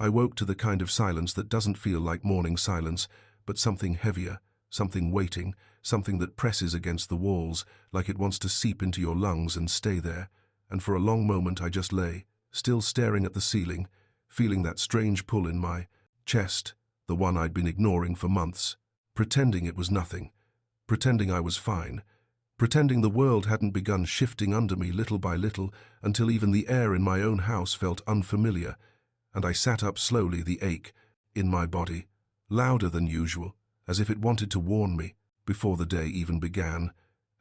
I woke to the kind of silence that doesn't feel like morning silence, but something heavier, something waiting, something that presses against the walls, like it wants to seep into your lungs and stay there. And for a long moment I just lay, still staring at the ceiling, feeling that strange pull in my chest, the one I'd been ignoring for months, pretending it was nothing, pretending I was fine, pretending the world hadn't begun shifting under me little by little until even the air in my own house felt unfamiliar, and I sat up slowly, the ache in my body, louder than usual, as if it wanted to warn me before the day even began,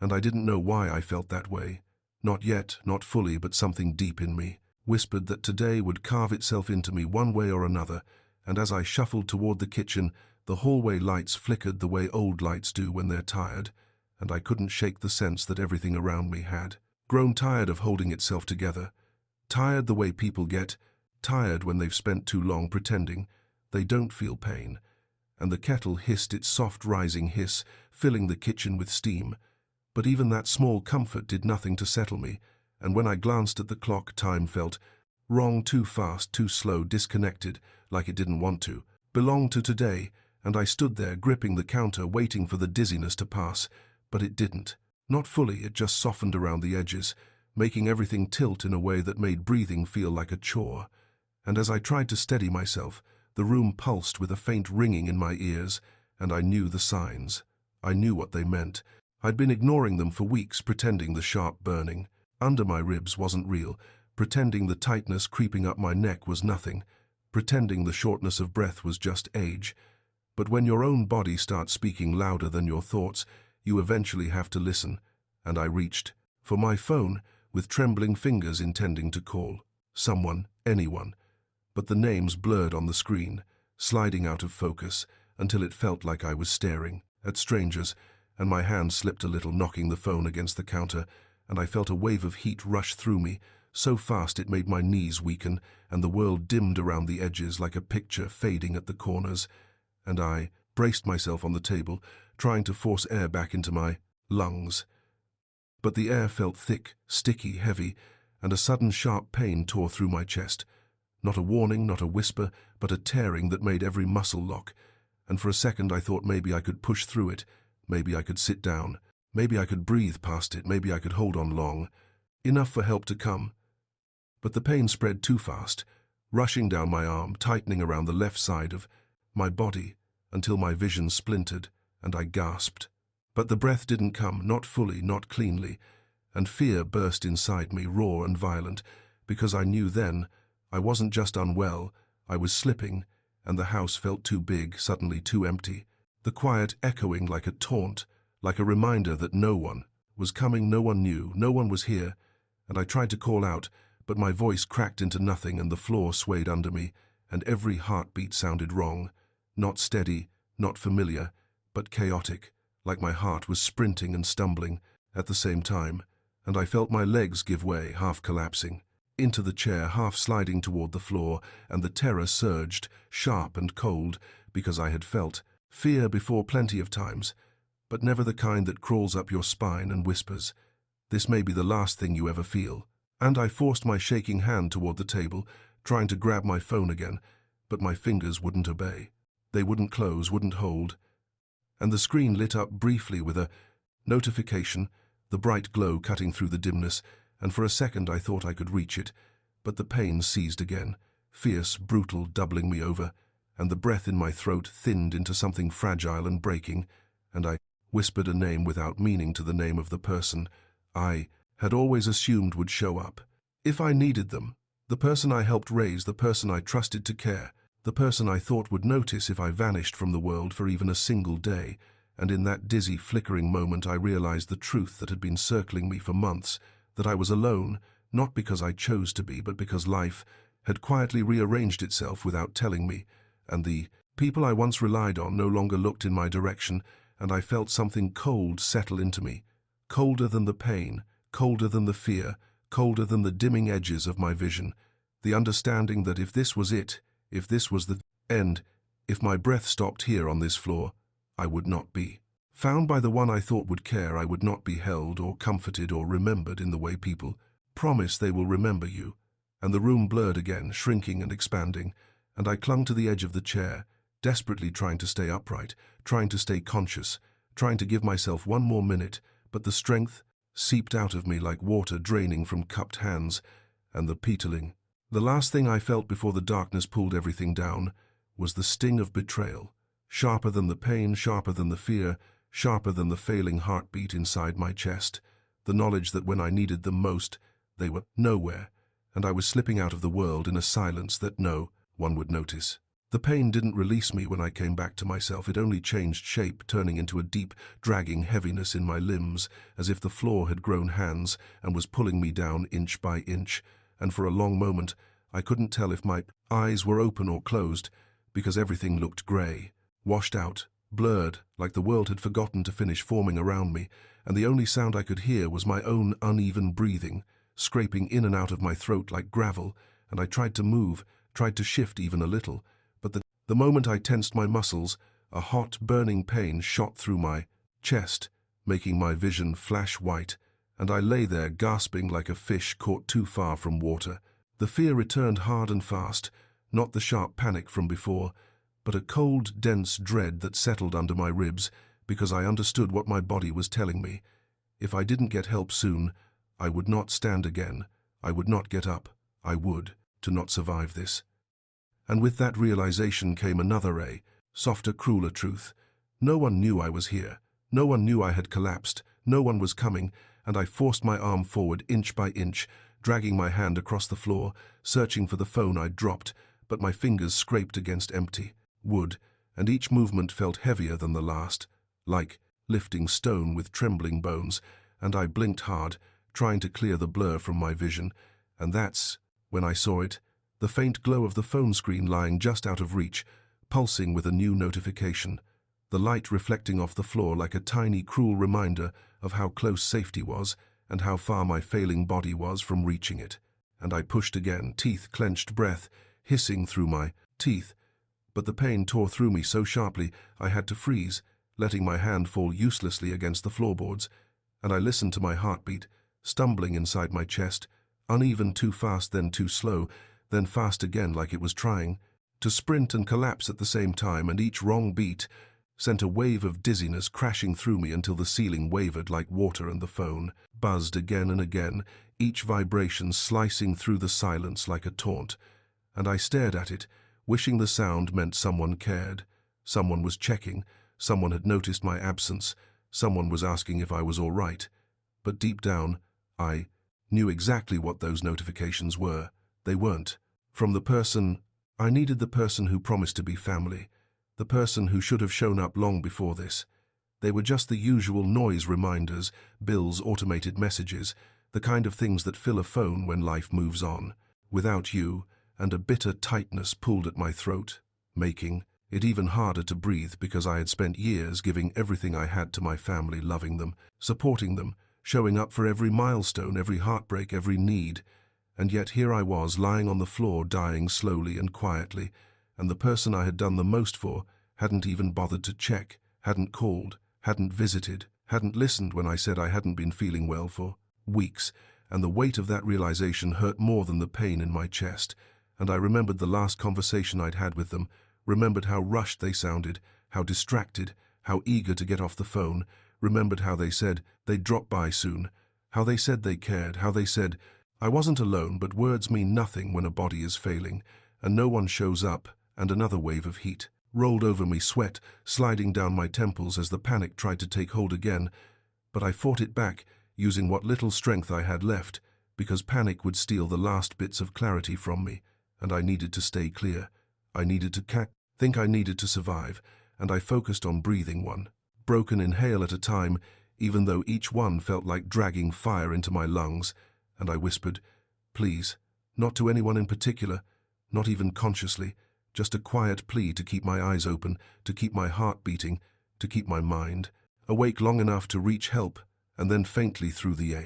and I didn't know why I felt that way. Not yet, not fully, but something deep in me whispered that today would carve itself into me one way or another, and as I shuffled toward the kitchen, the hallway lights flickered the way old lights do when they're tired, and I couldn't shake the sense that everything around me had grown tired of holding itself together, tired the way people get, tired when they've spent too long pretending they don't feel pain. And the kettle hissed its soft rising hiss, filling the kitchen with steam. But even that small comfort did nothing to settle me, and when I glanced at the clock, time felt wrong, too fast, too slow, disconnected, like it didn't want to belong to today, and I stood there gripping the counter, waiting for the dizziness to pass, but it didn't. Not fully, it just softened around the edges, making everything tilt in a way that made breathing feel like a chore. And as I tried to steady myself, the room pulsed with a faint ringing in my ears, and I knew the signs. I knew what they meant. I'd been ignoring them for weeks, pretending the sharp burning under my ribs wasn't real, pretending the tightness creeping up my neck was nothing, pretending the shortness of breath was just age. But when your own body starts speaking louder than your thoughts, you eventually have to listen, and I reached for my phone with trembling fingers, intending to call someone, anyone. But the names blurred on the screen, sliding out of focus until it felt like I was staring at strangers, and my hand slipped a little, knocking the phone against the counter, and I felt a wave of heat rush through me, so fast it made my knees weaken, and the world dimmed around the edges like a picture fading at the corners, and I braced myself on the table, trying to force air back into my lungs. But the air felt thick, sticky, heavy, and a sudden sharp pain tore through my chest. Not a warning, not a whisper, but a tearing that made every muscle lock, and for a second I thought maybe I could push through it, maybe I could sit down, maybe I could breathe past it, maybe I could hold on long, enough for help to come. But the pain spread too fast, rushing down my arm, tightening around the left side of my body, until my vision splintered, and I gasped. But the breath didn't come, not fully, not cleanly, and fear burst inside me, raw and violent, because I knew then I wasn't just unwell, I was slipping, and the house felt too big, suddenly too empty, the quiet echoing like a taunt, like a reminder that no one was coming, no one knew, no one was here, and I tried to call out, but my voice cracked into nothing, and the floor swayed under me, and every heartbeat sounded wrong, not steady, not familiar, but chaotic, like my heart was sprinting and stumbling at the same time, and I felt my legs give way, half collapsing into the chair, half sliding toward the floor, and the terror surged, sharp and cold, because I had felt fear before plenty of times, but never the kind that crawls up your spine and whispers, "This may be the last thing you ever feel." And I forced my shaking hand toward the table, trying to grab my phone again, but my fingers wouldn't obey. They wouldn't close, wouldn't hold, and the screen lit up briefly with a notification, the bright glow cutting through the dimness, and for a second I thought I could reach it, but the pain seized again, fierce, brutal, doubling me over, and the breath in my throat thinned into something fragile and breaking, and I whispered a name without meaning to the name of the person I had always assumed would show up if I needed them, the person I helped raise, the person I trusted to care, the person I thought would notice if I vanished from the world for even a single day. And in that dizzy, flickering moment I realized the truth that had been circling me for months, that I was alone, not because I chose to be, but because life had quietly rearranged itself without telling me, and the people I once relied on no longer looked in my direction, and I felt something cold settle into me, colder than the pain, colder than the fear, colder than the dimming edges of my vision, the understanding that if this was it, if this was the end, if my breath stopped here on this floor, I would not be found by the one I thought would care. I would not be held or comforted or remembered in the way people promise they will remember you. And the room blurred again, shrinking and expanding, and I clung to the edge of the chair, desperately trying to stay upright, trying to stay conscious, trying to give myself one more minute, but the strength seeped out of me like water draining from cupped hands, and the peteling. The last thing I felt before the darkness pulled everything down was the sting of betrayal, sharper than the pain, sharper than the fear, sharper than the failing heartbeat inside my chest, the knowledge that when I needed them most, they were nowhere, and I was slipping out of the world in a silence that no one would notice. The pain didn't release me when I came back to myself. It only changed shape, turning into a deep, dragging heaviness in my limbs, as if the floor had grown hands and was pulling me down inch by inch, and for a long moment I couldn't tell if my eyes were open or closed, because everything looked grey, washed out, blurred, like the world had forgotten to finish forming around me, and the only sound I could hear was my own uneven breathing, scraping in and out of my throat like gravel, and I tried to move, tried to shift even a little, but the moment I tensed my muscles, a hot, burning pain shot through my chest, making my vision flash white, and I lay there gasping like a fish caught too far from water. The fear returned hard and fast, not the sharp panic from before, but a cold, dense dread that settled under my ribs because I understood what my body was telling me. If I didn't get help soon, I would not stand again. I would not get up. I would, to not survive this. And with that realization came another softer, crueler truth. No one knew I was here. No one knew I had collapsed. No one was coming, and I forced my arm forward inch by inch, dragging my hand across the floor, searching for the phone I'd dropped, but my fingers scraped against empty wood, and each movement felt heavier than the last, like lifting stone with trembling bones, and I blinked hard, trying to clear the blur from my vision, and that's when I saw it, the faint glow of the phone screen lying just out of reach, pulsing with a new notification, the light reflecting off the floor like a tiny, cruel reminder of how close safety was and how far my failing body was from reaching it. And I pushed again, teeth clenched, breath hissing through my teeth, but the pain tore through me so sharply I had to freeze, letting my hand fall uselessly against the floorboards, and I listened to my heartbeat, stumbling inside my chest, uneven, too fast, then too slow, then fast again like it was trying to sprint and collapse at the same time, and each wrong beat sent a wave of dizziness crashing through me until the ceiling wavered like water and the phone buzzed again and again, each vibration slicing through the silence like a taunt. And I stared at it, wishing the sound meant someone cared. Someone was checking, someone had noticed my absence, someone was asking if I was all right. But deep down, I knew exactly what those notifications were. They weren't. From the person, I needed the person who promised to be family, the person who should have shown up long before this. They were just the usual noise reminders, bills, automated messages, the kind of things that fill a phone when life moves on. Without you, and a bitter tightness pulled at my throat, making it even harder to breathe because I had spent years giving everything I had to my family, loving them, supporting them, showing up for every milestone, every heartbreak, every need. And yet here I was, lying on the floor, dying slowly and quietly, and the person I had done the most for hadn't even bothered to check, hadn't called, hadn't visited, hadn't listened when I said I hadn't been feeling well for weeks, and the weight of that realization hurt more than the pain in my chest. And I remembered the last conversation I'd had with them, remembered how rushed they sounded, how distracted, how eager to get off the phone, remembered how they said they'd drop by soon, how they said they cared, how they said, I wasn't alone, but words mean nothing when a body is failing, and no one shows up, and another wave of heat rolled over me, sweat sliding down my temples as the panic tried to take hold again, but I fought it back, using what little strength I had left, because panic would steal the last bits of clarity from me, and I needed to stay clear. I needed to think I needed to survive, and I focused on breathing one broken inhale at a time, even though each one felt like dragging fire into my lungs, and I whispered, please, not to anyone in particular, not even consciously, just a quiet plea to keep my eyes open, to keep my heart beating, to keep my mind awake long enough to reach help, and then faintly through the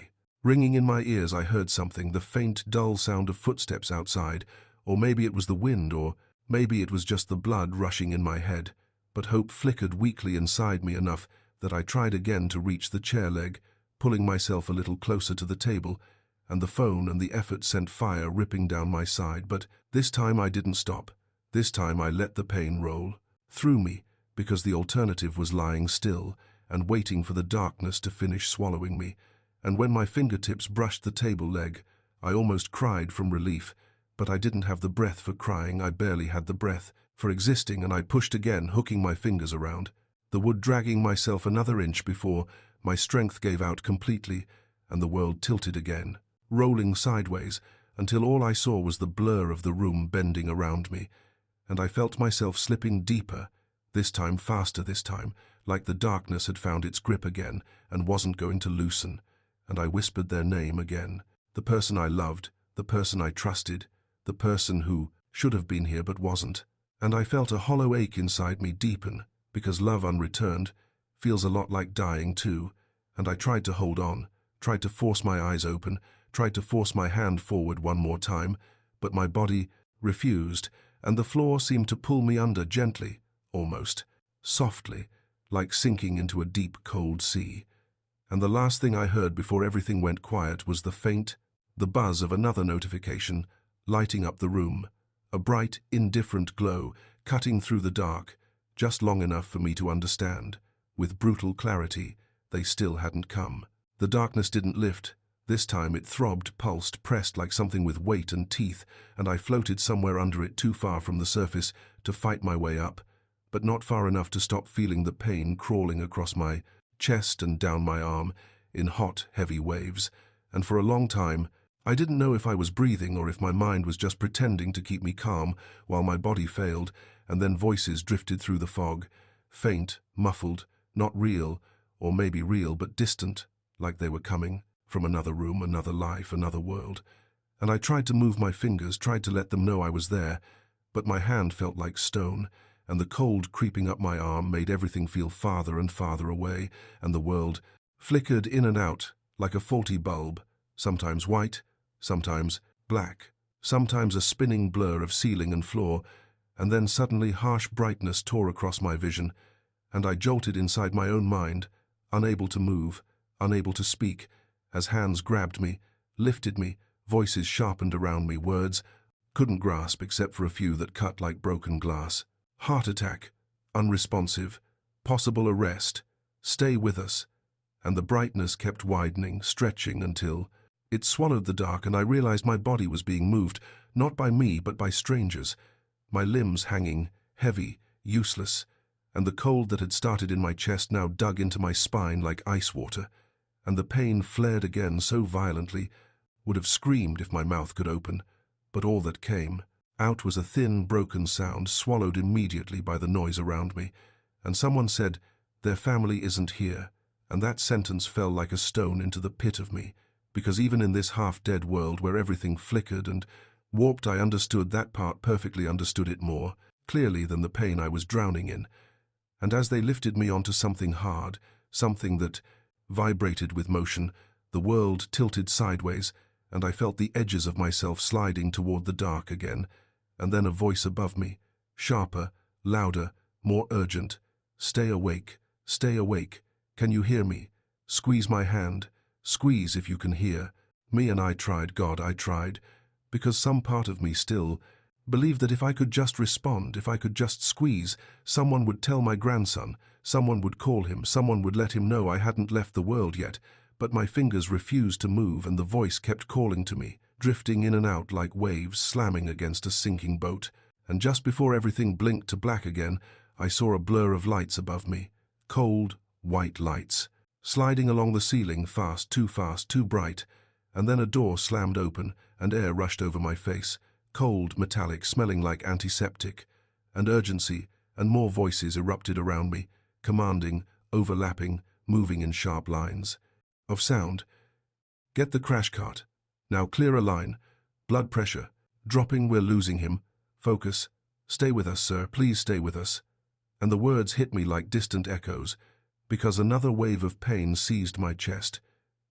ringing in my ears I heard something, the faint, dull sound of footsteps outside, or maybe it was the wind, or maybe it was just the blood rushing in my head, but hope flickered weakly inside me enough that I tried again to reach the chair leg, pulling myself a little closer to the table, and the phone and the effort sent fire ripping down my side, but this time I didn't stop. This time I let the pain roll through me, because the alternative was lying still and waiting for the darkness to finish swallowing me. And when my fingertips brushed the table leg, I almost cried from relief, but I didn't have the breath for crying. I barely had the breath for existing, and I pushed again, hooking my fingers around the wood, dragging myself another inch before my strength gave out completely and the world tilted again, rolling sideways until all I saw was the blur of the room bending around me, and I felt myself slipping deeper, this time faster, this time, like the darkness had found its grip again and wasn't going to loosen. And I whispered their name again, the person I loved, the person I trusted, the person who should have been here but wasn't. And I felt a hollow ache inside me deepen, because love unreturned feels a lot like dying too. And I tried to hold on, tried to force my eyes open, tried to force my hand forward one more time, but my body refused, and the floor seemed to pull me under gently, almost softly, like sinking into a deep, cold sea. And the last thing I heard before everything went quiet was the buzz of another notification, lighting up the room, a bright, indifferent glow, cutting through the dark, just long enough for me to understand, with brutal clarity, they still hadn't come. The darkness didn't lift. This time it throbbed, pulsed, pressed like something with weight and teeth, and I floated somewhere under it, too far from the surface to fight my way up, but not far enough to stop feeling the pain crawling across my chest and down my arm in hot, heavy waves. And for a long time, I didn't know if I was breathing or if my mind was just pretending to keep me calm while my body failed. And then voices drifted through the fog, faint, muffled, not real, or maybe real but distant, like they were coming from another room, another life, another world. And I tried to move my fingers, tried to let them know I was there, but my hand felt like stone, and the cold creeping up my arm made everything feel farther and farther away, and the world flickered in and out like a faulty bulb, sometimes white, sometimes black, sometimes a spinning blur of ceiling and floor, and then suddenly harsh brightness tore across my vision, and I jolted inside my own mind, unable to move, unable to speak, as hands grabbed me, lifted me, voices sharpened around me, words couldn't grasp except for a few that cut like broken glass. Heart attack, unresponsive, possible arrest, stay with us. And the brightness kept widening, stretching until it swallowed the dark, and I realized my body was being moved, not by me but by strangers, my limbs hanging, heavy, useless, and the cold that had started in my chest now dug into my spine like ice water, and the pain flared again so violently, would have screamed if my mouth could open, but all that came out was a thin, broken sound, swallowed immediately by the noise around me, and someone said, "Their family isn't here," and that sentence fell like a stone into the pit of me, because even in this half-dead world where everything flickered and warped, I understood that part, perfectly understood it more clearly than the pain I was drowning in. And as they lifted me onto something hard, something that vibrated with motion, the world tilted sideways, and I felt the edges of myself sliding toward the dark again, and then a voice above me, sharper, louder, more urgent. "Stay awake, stay awake. Can you hear me? Squeeze my hand. Squeeze if you can hear." Me, and I tried, God, I tried, because some part of me still believed that if I could just respond, if I could just squeeze, someone would tell my grandson, someone would call him, someone would let him know I hadn't left the world yet. But my fingers refused to move, and the voice kept calling to me, drifting in and out like waves slamming against a sinking boat. And just before everything blinked to black again, I saw a blur of lights above me, cold, white lights, sliding along the ceiling, fast, too bright. And then a door slammed open, and air rushed over my face, cold, metallic, smelling like antiseptic, and urgency, and more voices erupted around me, commanding, overlapping, moving in sharp lines of sound. "Get the crash cart. Now clear a line. Blood pressure. Dropping, we're losing him. Focus. Stay with us, sir. Please stay with us." And the words hit me like distant echoes, because another wave of pain seized my chest,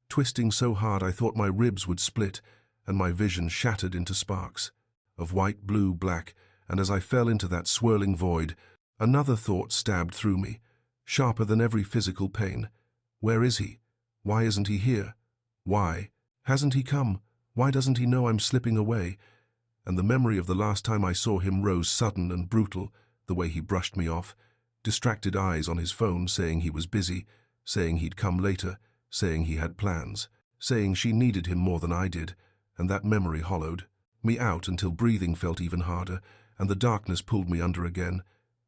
twisting so hard I thought my ribs would split, and my vision shattered into sparks of white, blue, black, and as I fell into that swirling void, another thought stabbed through me, sharper than every physical pain. Where is he? Why isn't he here? Why hasn't he come? Why doesn't he know I'm slipping away? and the memory of the last time I saw him rose sudden and brutal, the way he brushed me off, distracted eyes on his phone saying he was busy, saying he'd come later, saying he had plans, saying she needed him more than I did, and that memory hollowed me out until breathing felt even harder, and the darkness pulled me under again.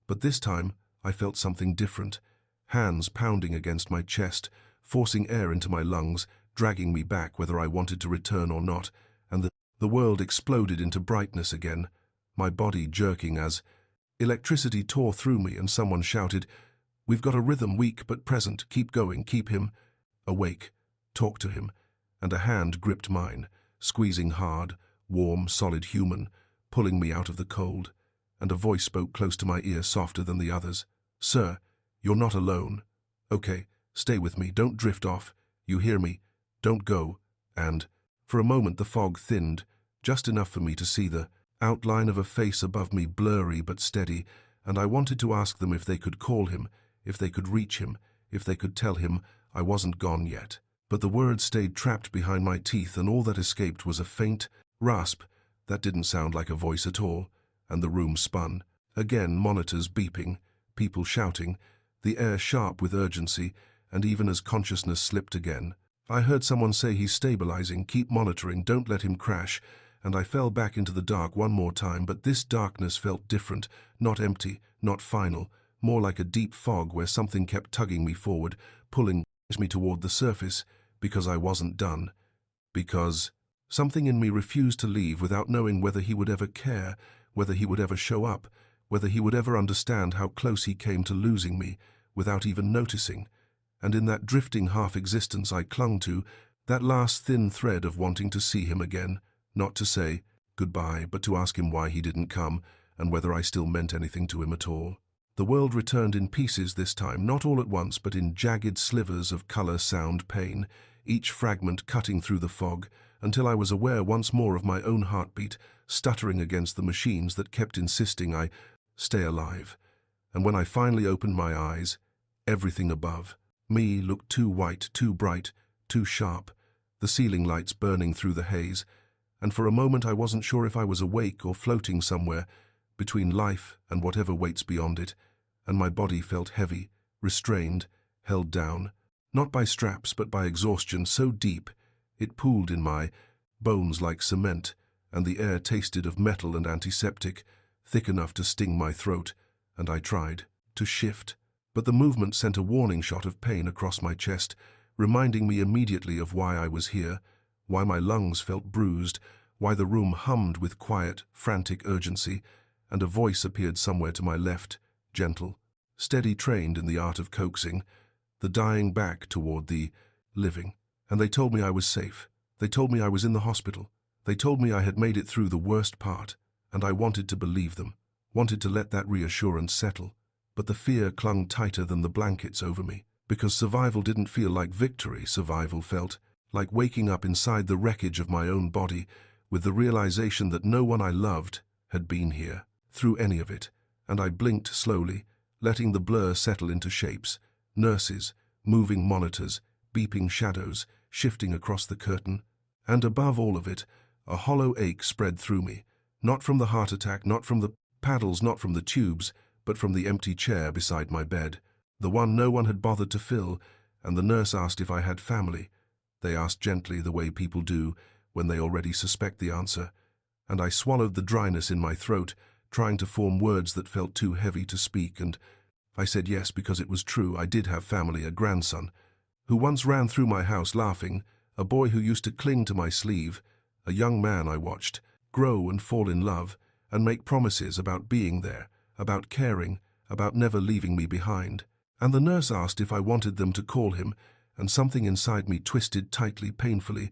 But this time, I felt something different. Hands pounding against my chest, forcing air into my lungs, dragging me back whether I wanted to return or not, and the world exploded into brightness again, my body jerking as electricity tore through me and someone shouted, "We've got a rhythm, weak but present, keep going, keep him awake, talk to him," and a hand gripped mine, squeezing hard, warm, solid human, pulling me out of the cold, and a voice spoke close to my ear softer than the others. "Sir, you're not alone. Okay, stay with me, don't drift off. You hear me? Don't go." And, for a moment the fog thinned, just enough for me to see the outline of a face above me, blurry but steady, and I wanted to ask them if they could call him, if they could reach him, if they could tell him I wasn't gone yet. But the words stayed trapped behind my teeth, and all that escaped was a faint rasp that didn't sound like a voice at all, and the room spun. Again, monitors beeping, people shouting, the air sharp with urgency, and even as consciousness slipped again, I heard someone say, "He's stabilizing, keep monitoring, don't let him crash," and I fell back into the dark one more time, but this darkness felt different, not empty, not final, more like a deep fog where something kept tugging me forward, pulling me toward the surface, because I wasn't done. Because something in me refused to leave without knowing whether he would ever care, whether he would ever show up, whether he would ever understand how close he came to losing me, without even noticing. And in that drifting half-existence I clung to, that last thin thread of wanting to see him again, not to say goodbye, but to ask him why he didn't come, and whether I still meant anything to him at all. The world returned in pieces this time, not all at once, but in jagged slivers of color, sound, pain, each fragment cutting through the fog, until I was aware once more of my own heartbeat, stuttering against the machines that kept insisting I stay alive. And when I finally opened my eyes, everything above me looked too white, too bright, too sharp, the ceiling lights burning through the haze, and for a moment I wasn't sure if I was awake or floating somewhere between life and whatever waits beyond it, and my body felt heavy, restrained, held down, not by straps but by exhaustion so deep it pooled in my bones like cement, and the air tasted of metal and antiseptic, thick enough to sting my throat, and I tried to shift. But the movement sent a warning shot of pain across my chest, reminding me immediately of why I was here, why my lungs felt bruised, why the room hummed with quiet, frantic urgency, and a voice appeared somewhere to my left, gentle, steady, trained in the art of coaxing, the dying back toward the living. And they told me I was safe. They told me I was in the hospital. They told me I had made it through the worst part, and I wanted to believe them, wanted to let that reassurance settle. But the fear clung tighter than the blankets over me, because survival didn't feel like victory. Survival felt like waking up inside the wreckage of my own body, with the realization that no one I loved had been here through any of it. And I blinked slowly, letting the blur settle into shapes, nurses, moving monitors, beeping shadows, shifting across the curtain. And above all of it, a hollow ache spread through me, not from the heart attack, not from the paddles, not from the tubes, but from the empty chair beside my bed, the one no one had bothered to fill. And the nurse asked if I had family. They asked gently, the way people do when they already suspect the answer, and I swallowed the dryness in my throat, trying to form words that felt too heavy to speak, and I said yes because it was true. I did have family, a grandson, who once ran through my house laughing, a boy who used to cling to my sleeve, a young man I watched grow and fall in love and make promises about being there, about caring, about never leaving me behind. And the nurse asked if I wanted them to call him, and something inside me twisted tightly, painfully,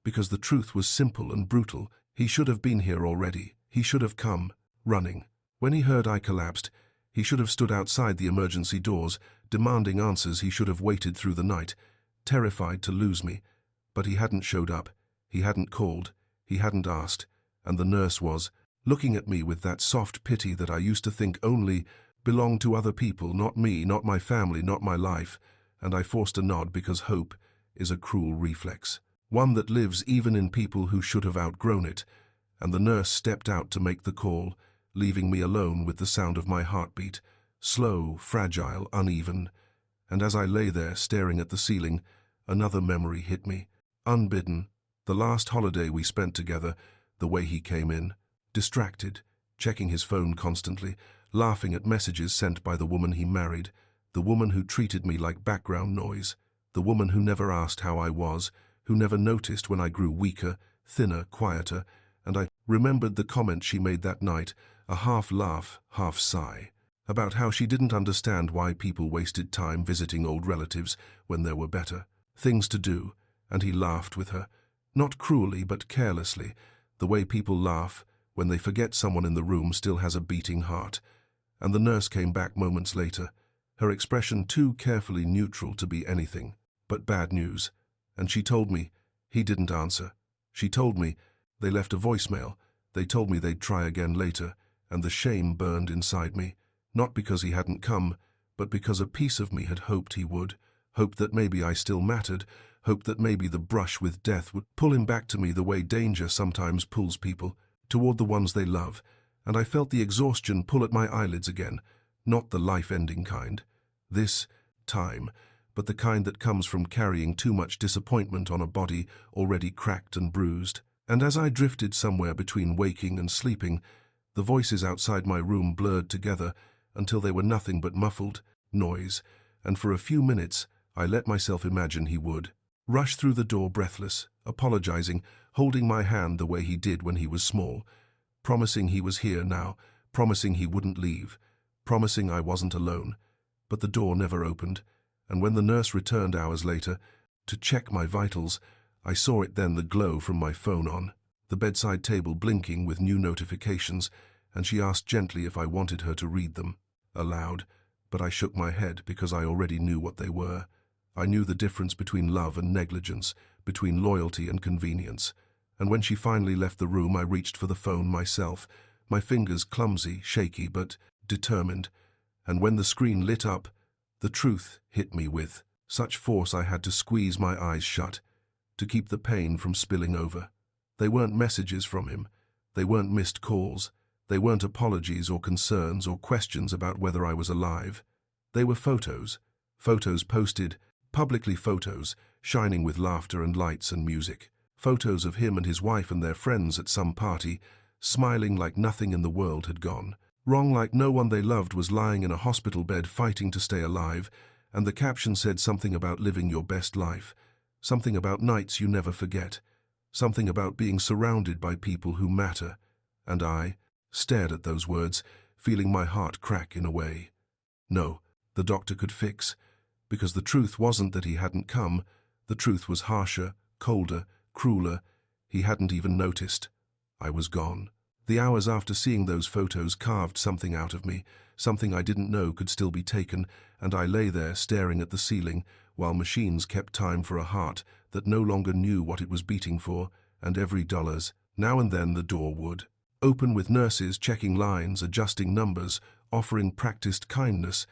because the truth was simple and brutal. He should have been here already. He should have come, running. When he heard I collapsed, he should have stood outside the emergency doors, demanding answers. He should have waited through the night, terrified to lose me. But he hadn't showed up. He hadn't called. He hadn't asked. And the nurse was looking at me with that soft pity that I used to think only belonged to other people, not me, not my family, not my life. And I forced a nod, because hope is a cruel reflex, one that lives even in people who should have outgrown it. and the nurse stepped out to make the call, leaving me alone with the sound of my heartbeat, slow, fragile, uneven. And as I lay there staring at the ceiling, another memory hit me. Unbidden, the last holiday we spent together, the way he came in, distracted, checking his phone constantly, laughing at messages sent by the woman he married, the woman who treated me like background noise, the woman who never asked how I was, who never noticed when I grew weaker, thinner, quieter, and I remembered the comment she made that night, a half laugh, half sigh, about how she didn't understand why people wasted time visiting old relatives when there were better things to do, and he laughed with her, not cruelly but carelessly, the way people laugh when they forget someone in the room still has a beating heart. And the nurse came back moments later, her expression too carefully neutral to be anything but bad news, and she told me he didn't answer. She told me they left a voicemail. They told me they'd try again later, and the shame burned inside me, not because he hadn't come, but because a piece of me had hoped he would, hoped that maybe I still mattered, hoped that maybe the brush with death would pull him back to me the way danger sometimes pulls people, toward the ones they love, and I felt the exhaustion pull at my eyelids again, not the life-ending kind, this time, but the kind that comes from carrying too much disappointment on a body already cracked and bruised. And as I drifted somewhere between waking and sleeping, the voices outside my room blurred together until they were nothing but muffled noise, and for a few minutes I let myself imagine he would rush through the door breathless, apologizing, holding my hand the way he did when he was small, promising he was here now, promising he wouldn't leave, promising I wasn't alone. But the door never opened, and when the nurse returned hours later to check my vitals, I saw it then, the glow from my phone on, the bedside table blinking with new notifications, and she asked gently if I wanted her to read them aloud, but I shook my head because I already knew what they were. I knew the difference between love and negligence, between loyalty and convenience. And when she finally left the room, I reached for the phone myself, my fingers clumsy, shaky, but determined. And when the screen lit up, the truth hit me with such force I had to squeeze my eyes shut, to keep the pain from spilling over. They weren't messages from him. They weren't missed calls. They weren't apologies or concerns or questions about whether I was alive. They were photos. Photos posted, publicly, photos, shining with laughter and lights and music. Photos of him and his wife and their friends at some party, smiling like nothing in the world had gone wrong, like no one they loved was lying in a hospital bed fighting to stay alive, and the caption said something about living your best life, something about nights you never forget, something about being surrounded by people who matter. And I stared at those words, feeling my heart crack in a way. No, the doctor could fix, because the truth wasn't that he hadn't come. The truth was harsher, colder, crueler. He hadn't even noticed. I was gone. The hours after seeing those photos carved something out of me, something I didn't know could still be taken, and I lay there staring at the ceiling while machines kept time for a heart that no longer knew what it was beating for, and every $. Now and then the door would open with nurses checking lines, adjusting numbers, offering practiced kindness,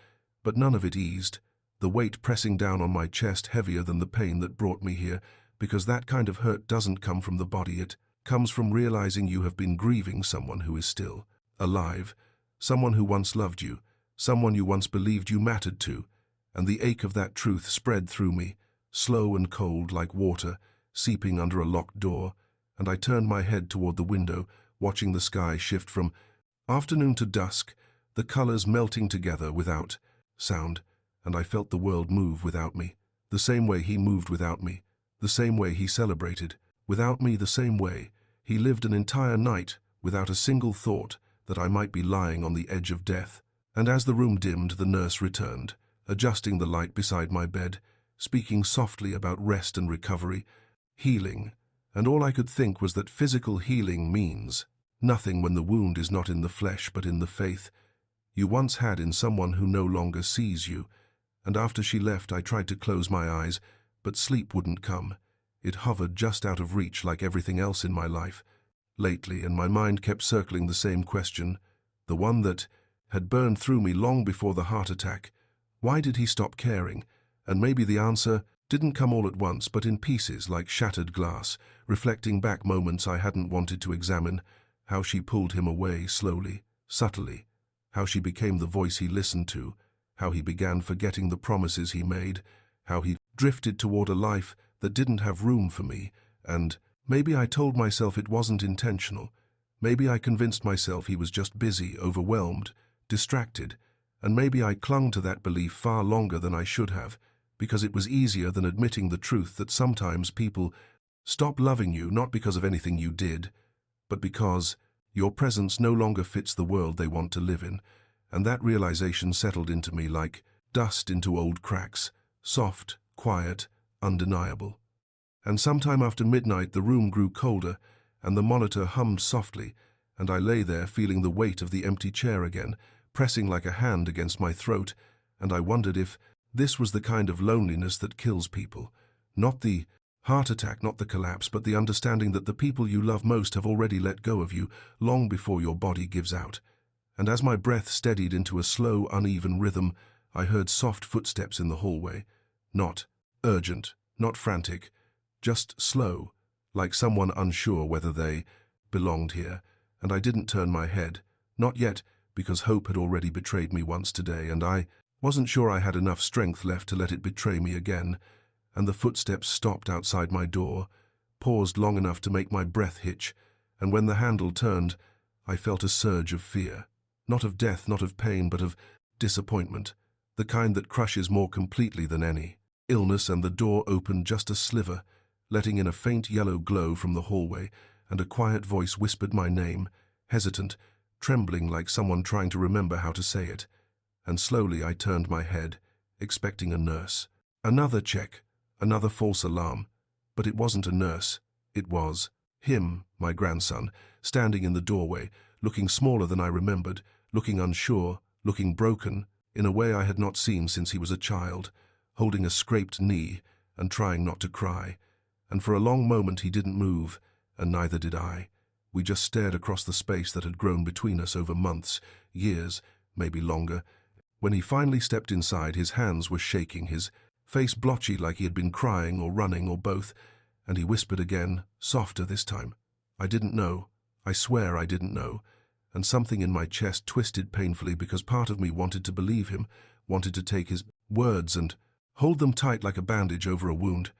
but none of it eased, the weight pressing down on my chest heavier than the pain that brought me here, because that kind of hurt doesn't come from the body, it comes from realizing you have been grieving someone who is still alive, someone who once loved you, someone you once believed you mattered to, and the ache of that truth spread through me, slow and cold like water, seeping under a locked door, and I turned my head toward the window, watching the sky shift from afternoon to dusk, the colors melting together without sound, and I felt the world move without me, the same way he moved without me, the same way he celebrated without me, the same way he lived an entire night without a single thought that I might be lying on the edge of death. And as the room dimmed, the nurse returned, adjusting the light beside my bed, speaking softly about rest and recovery, healing, and all I could think was that physical healing means nothing when the wound is not in the flesh but in the faith you once had in someone who no longer sees you. And after she left, I tried to close my eyes, but sleep wouldn't come. It hovered just out of reach like everything else in my life lately, and my mind kept circling the same question, the one that had burned through me long before the heart attack. Why did he stop caring? And maybe the answer Didn't come all at once, but in pieces like shattered glass, reflecting back moments I hadn't wanted to examine, how she pulled him away slowly, subtly, how she became the voice he listened to, how he began forgetting the promises he made, how he drifted toward a life that didn't have room for me, and maybe I told myself it wasn't intentional. Maybe I convinced myself he was just busy, overwhelmed, distracted, and maybe I clung to that belief far longer than I should have, because it was easier than admitting the truth that sometimes people stop loving you not because of anything you did, but because your presence no longer fits the world they want to live in. And that realization settled into me like dust into old cracks, soft, quiet, undeniable. And sometime after midnight the room grew colder, and the monitor hummed softly, and I lay there feeling the weight of the empty chair again, pressing like a hand against my throat, and I wondered if this was the kind of loneliness that kills people. Not the heart attack, not the collapse, but the understanding that the people you love most have already let go of you long before your body gives out. And as my breath steadied into a slow, uneven rhythm, I heard soft footsteps in the hallway. Not urgent, not frantic, just slow, like someone unsure whether they belonged here. And I didn't turn my head, not yet, because hope had already betrayed me once today, and I wasn't sure I had enough strength left to let it betray me again. And the footsteps stopped outside my door, paused long enough to make my breath hitch, and when the handle turned, I felt a surge of fear. Not of death, not of pain, but of disappointment, the kind that crushes more completely than any illness. And the door opened just a sliver, letting in a faint yellow glow from the hallway, and a quiet voice whispered my name, hesitant, trembling like someone trying to remember how to say it. And slowly I turned my head, expecting a nurse. Another check, another false alarm. But it wasn't a nurse. It was him, my grandson, standing in the doorway, looking smaller than I remembered, looking unsure, looking broken, in a way I had not seen since he was a child, holding a scraped knee and trying not to cry. And for a long moment he didn't move, and neither did I. We just stared across the space that had grown between us over months, years, maybe longer. When he finally stepped inside, his hands were shaking, his face blotchy like he had been crying or running or both, and he whispered again, softer this time. I didn't know. I swear I didn't know. And something in my chest twisted painfully because part of me wanted to believe him, wanted to take his words and hold them tight like a bandage over a wound.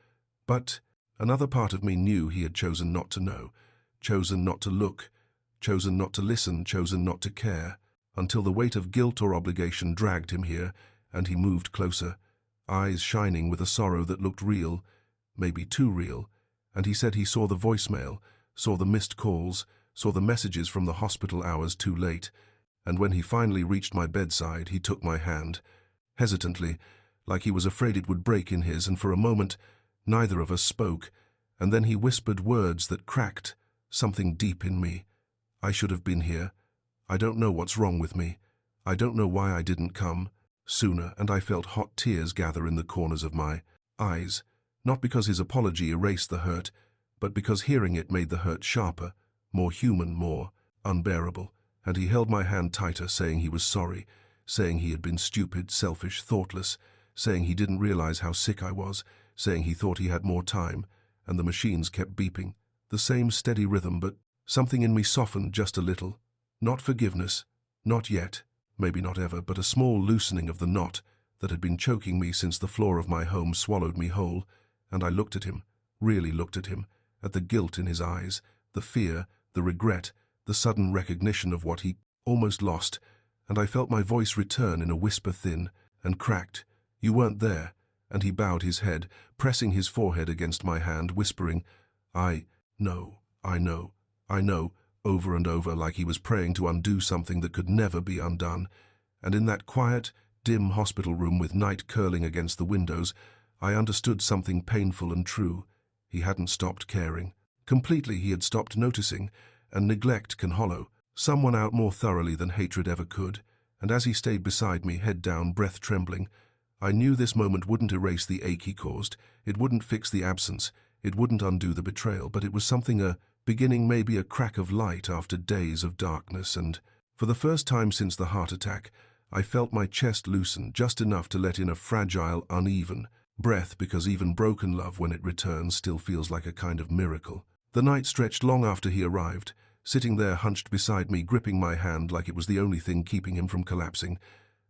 But another part of me knew he had chosen not to know, chosen not to look, chosen not to listen, chosen not to care, until the weight of guilt or obligation dragged him here, and he moved closer, eyes shining with a sorrow that looked real, maybe too real, and he said he saw the voicemail, saw the missed calls, saw the messages from the hospital hours too late, and when he finally reached my bedside, he took my hand, hesitantly, like he was afraid it would break in his, and for a moment, neither of us spoke, and then he whispered words that cracked something deep in me. I should have been here. I don't know what's wrong with me. I don't know why I didn't come sooner, and I felt hot tears gather in the corners of my eyes, not because his apology erased the hurt, but because hearing it made the hurt sharper, more human, more unbearable. And he held my hand tighter, saying he was sorry, saying he had been stupid, selfish, thoughtless, saying he didn't realize how sick I was, saying he thought he had more time, and the machines kept beeping. The same steady rhythm, but something in me softened just a little. Not forgiveness, not yet, maybe not ever, but a small loosening of the knot that had been choking me since the floor of my home swallowed me whole. And I looked at him, really looked at him, at the guilt in his eyes, the fear, the regret, the sudden recognition of what he almost lost, and I felt my voice return in a whisper, thin and cracked. You weren't there. And he bowed his head, pressing his forehead against my hand, whispering, I know, I know, I know, over and over, like he was praying to undo something that could never be undone. And in that quiet, dim hospital room with night curling against the windows, I understood something painful and true. He hadn't stopped caring. Completely he had stopped noticing, and neglect can hollow someone out more thoroughly than hatred ever could. And as he stayed beside me, head down, breath trembling, I knew this moment wouldn't erase the ache he caused, it wouldn't fix the absence, it wouldn't undo the betrayal, but it was something, a beginning, maybe a crack of light after days of darkness. And for the first time since the heart attack, I felt my chest loosen just enough to let in a fragile, uneven, Breath, because even broken love, when it returns, still feels like a kind of miracle. The night stretched long after he arrived, sitting there hunched beside me, gripping my hand like it was the only thing keeping him from collapsing,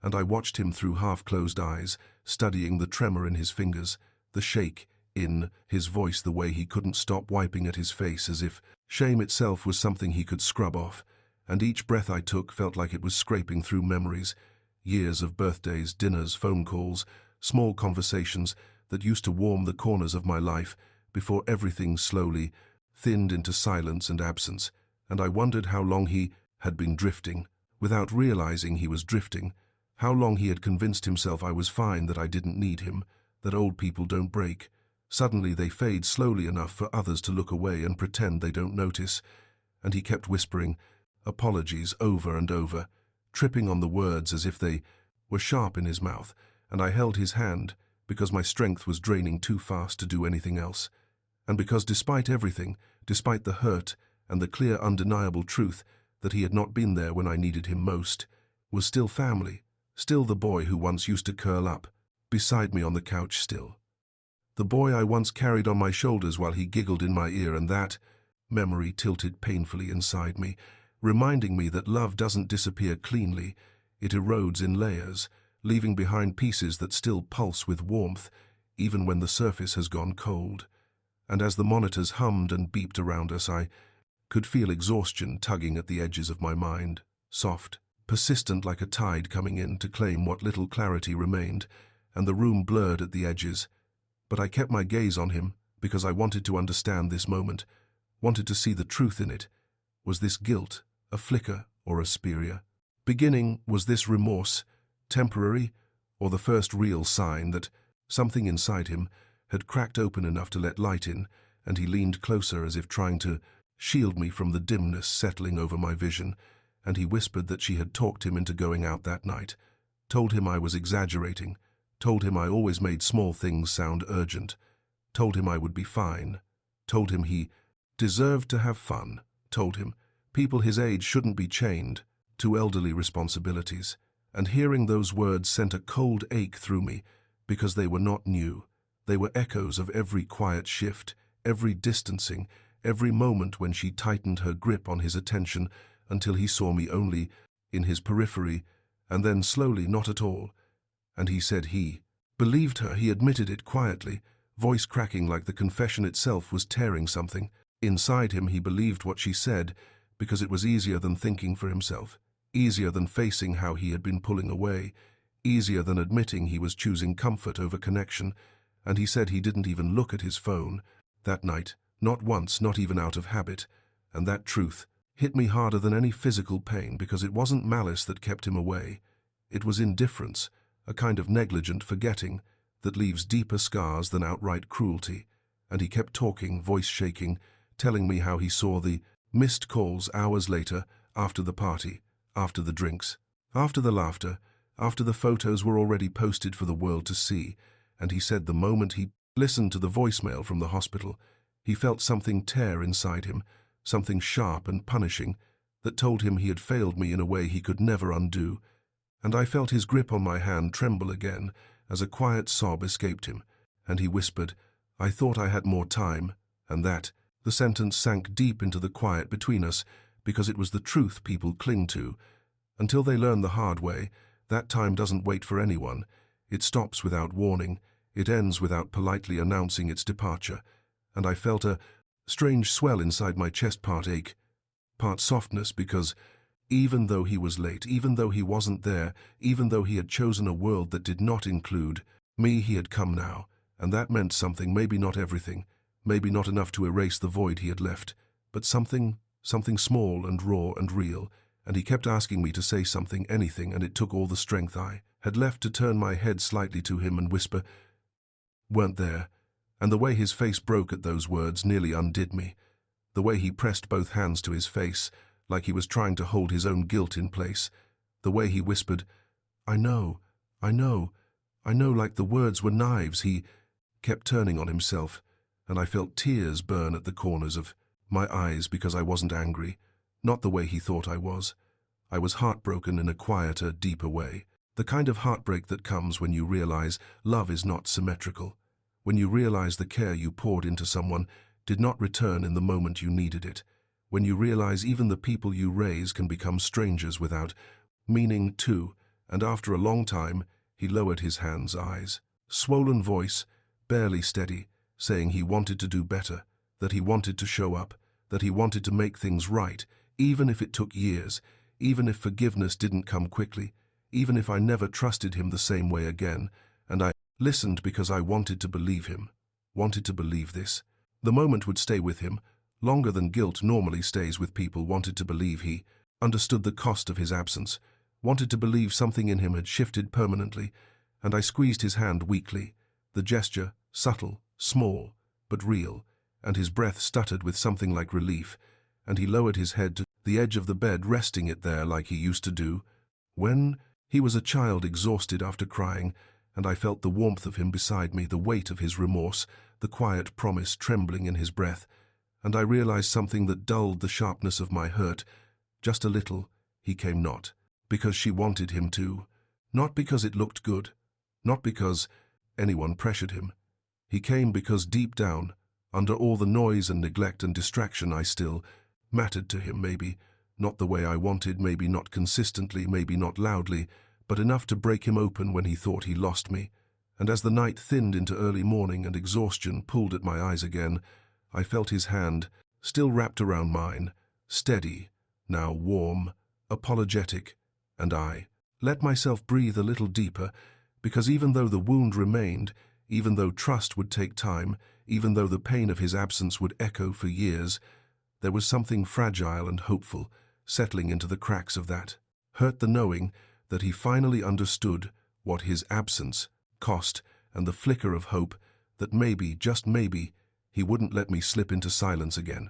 and I watched him through half-closed eyes, studying the tremor in his fingers, the shake in his voice, the way he couldn't stop wiping at his face as if shame itself was something he could scrub off, and each breath I took felt like it was scraping through memories, years of birthdays, dinners, phone calls, small conversations that used to warm the corners of my life before everything slowly thinned into silence and absence, and I wondered how long he had been drifting, without realizing he was drifting, how long he had convinced himself I was fine, that I didn't need him, that old people don't break. Suddenly they fade slowly enough for others to look away and pretend they don't notice, and he kept whispering apologies over and over, tripping on the words as if they were sharp in his mouth, and I held his hand because my strength was draining too fast to do anything else, and because despite everything, despite the hurt and the clear undeniable truth that he had not been there when I needed him most, was still family, still the boy who once used to curl up beside me on the couch, still the boy I once carried on my shoulders while he giggled in my ear. And that memory tilted painfully inside me, reminding me that love doesn't disappear cleanly, it erodes in layers, leaving behind pieces that still pulse with warmth, even when the surface has gone cold. And as the monitors hummed and beeped around us, I could feel exhaustion tugging at the edges of my mind, soft, persistent like a tide coming in to claim what little clarity remained, and the room blurred at the edges. But I kept my gaze on him because I wanted to understand this moment, wanted to see the truth in it. Was this guilt, a flicker, or a spiria? Beginning, was this remorse, temporary, or the first real sign that something inside him had cracked open enough to let light in, and he leaned closer as if trying to shield me from the dimness settling over my vision, and he whispered that she had talked him into going out that night, told him I was exaggerating, told him I always made small things sound urgent, told him I would be fine, told him he deserved to have fun, told him people his age shouldn't be chained to elderly responsibilities. And hearing those words sent a cold ache through me, because they were not new. They were echoes of every quiet shift, every distancing, every moment when she tightened her grip on his attention until he saw me only in his periphery, and then slowly not at all. And he said he believed her, he admitted it quietly, voice cracking like the confession itself was tearing something. Inside him he believed what she said because it was easier than thinking for himself, easier than facing how he had been pulling away, easier than admitting he was choosing comfort over connection. And he said he didn't even look at his phone that night, not once, not even out of habit. And that truth hit me harder than any physical pain, because it wasn't malice that kept him away. It was indifference, a kind of negligent forgetting that leaves deeper scars than outright cruelty. And he kept talking, voice shaking, telling me how he saw the missed calls hours later, after the party, after the drinks, after the laughter, after the photos were already posted for the world to see. And he said the moment he listened to the voicemail from the hospital, he felt something tear inside him, something sharp and punishing, that told him he had failed me in a way he could never undo. And I felt his grip on my hand tremble again as a quiet sob escaped him, and he whispered, "I thought I had more time," and that the sentence sank deep into the quiet between us, because it was the truth people cling to. Until they learn the hard way, that time doesn't wait for anyone. It stops without warning. It ends without politely announcing its departure. And I felt a strange swell inside my chest, part ache, part softness, because even though he was late, even though he wasn't there, even though he had chosen a world that did not include me, he had come now. And that meant something, maybe not everything, maybe not enough to erase the void he had left, but something small and raw and real. And he kept asking me to say something, anything, and it took all the strength I had left to turn my head slightly to him and whisper, "Weren't there?" And the way his face broke at those words nearly undid me. The way he pressed both hands to his face, like he was trying to hold his own guilt in place. The way he whispered, I know, I know, I know," like the words were knives. He kept turning on himself, and I felt tears burn at the corners of my eyes, because I wasn't angry, not the way he thought I was. I was heartbroken in a quieter, deeper way. The kind of heartbreak that comes when you realize love is not symmetrical. When you realize the care you poured into someone did not return in the moment you needed it. When you realize even the people you raise can become strangers without meaning too. And after a long time, he lowered his hands, eyes, swollen voice, barely steady, saying he wanted to do better, that he wanted to show up, that he wanted to make things right, even if it took years, even if forgiveness didn't come quickly, even if I never trusted him the same way again. And I listened because I wanted to believe him, wanted to believe this. The moment would stay with him, longer than guilt normally stays with people. Wanted to believe he understood the cost of his absence, wanted to believe something in him had shifted permanently, and I squeezed his hand weakly, the gesture subtle, small, but real, and his breath stuttered with something like relief, and he lowered his head to the edge of the bed, resting it there like he used to do when he was a child, exhausted after crying, and I felt the warmth of him beside me, the weight of his remorse, the quiet promise trembling in his breath, and I realized something that dulled the sharpness of my hurt. Just a little, he came not because she wanted him to, not because it looked good, not because anyone pressured him. He came because deep down, under all the noise and neglect and distraction, I still mattered to him, maybe not the way I wanted, maybe not consistently, maybe not loudly, but enough to break him open when he thought he lost me. And as the night thinned into early morning and exhaustion pulled at my eyes again, I felt his hand, still wrapped around mine, steady, now warm, apologetic, and I let myself breathe a little deeper, because even though the wound remained, even though trust would take time, even though the pain of his absence would echo for years, there was something fragile and hopeful settling into the cracks of that hurt, the knowing that he finally understood what his absence cost, and the flicker of hope that maybe, just maybe, he wouldn't let me slip into silence again.